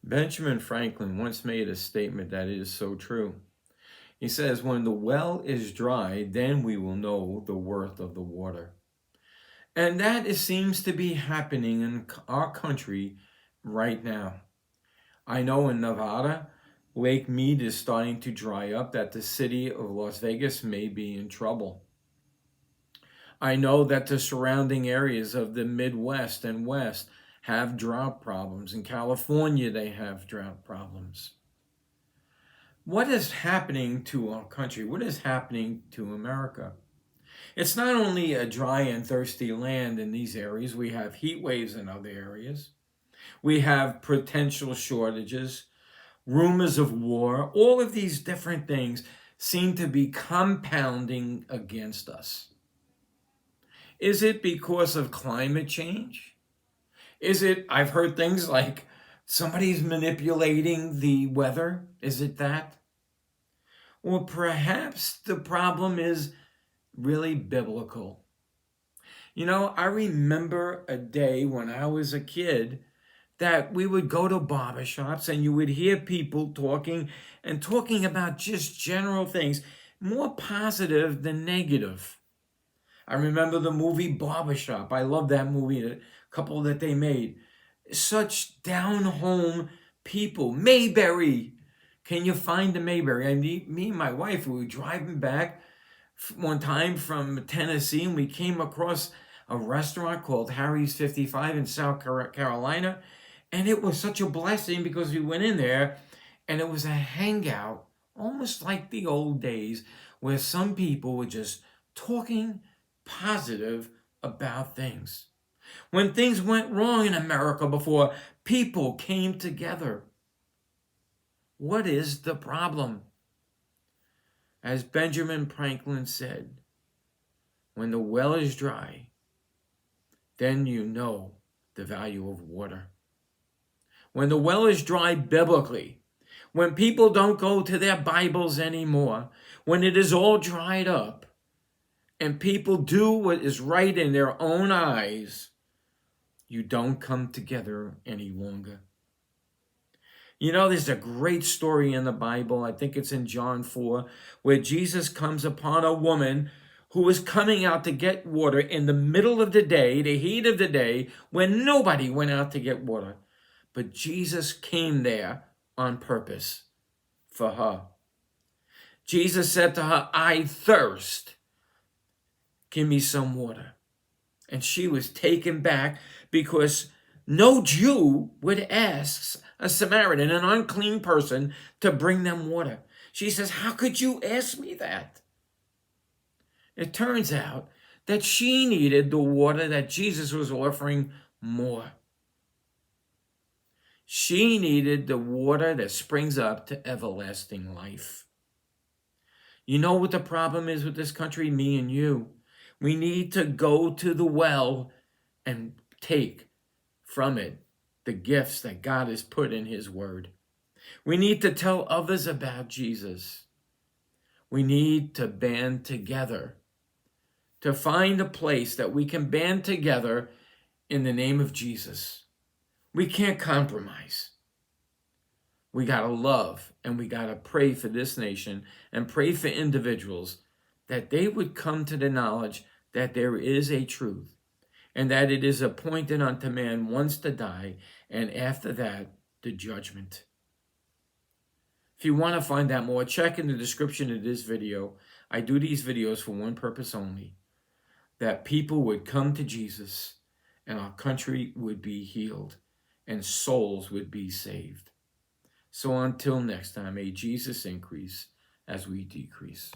Benjamin Franklin once made a statement that is so true. He says, when the well is dry, then we will know the worth of the water. And that seems to be happening in our country right now. I know in Nevada, Lake Mead is starting to dry up, that the city of Las Vegas may be in trouble. I know that the surrounding areas of the Midwest and West have drought problems. In California, they have drought problems. What is happening to our country? What is happening to America? It's not only a dry and thirsty land in these areas. We have heat waves in other areas. We have potential shortages, rumors of war. All of these different things seem to be compounding against us. Is it because of climate change? Is it, I've heard things like somebody's manipulating the weather? Is it that? Or perhaps the problem is really biblical. You know, I remember a day when I was a kid that we would go to barbershops and you would hear people talking about just general things, more positive than negative. I remember the movie Barbershop. I love that movie, a couple that they made. Such down-home people. Mayberry. Can you find the Mayberry? Me and my wife, we were driving back one time from Tennessee, and we came across a restaurant called Harry's 55 in South Carolina. And it was such a blessing because we went in there and it was a hangout, almost like the old days, where some people were just talking positive about things. When things went wrong in America before, people came together. What is the problem? As Benjamin Franklin said, when the well is dry, then you know the value of water. When the well is dry biblically, when people don't go to their Bibles anymore, when it is all dried up, and people do what is right in their own eyes, you don't come together any longer. You know, there's a great story in the Bible, I think it's in John 4, where Jesus comes upon a woman who was coming out to get water in the middle of the day, the heat of the day, when nobody went out to get water. But Jesus came there on purpose for her. Jesus said to her, I thirst. Give me some water. And she was taken back because no Jew would ask a Samaritan, an unclean person, to bring them water. She says, how could you ask me that? It turns out that she needed the water that Jesus was offering more. She needed the water that springs up to everlasting life. You know what the problem is with this country? Me and you. We need to go to the well and take from it the gifts that God has put in His Word. We need to tell others about Jesus. We need to band together to find a place that we can band together in the name of Jesus. We can't compromise. We got to love and we got to pray for this nation and pray for individuals that they would come to the knowledge that there is a truth and that it is appointed unto man once to die, and after that, the judgment. If you want to find out more, check in the description of this video. I do these videos for one purpose only, that people would come to Jesus and our country would be healed and souls would be saved. So until next time, may Jesus increase as we decrease.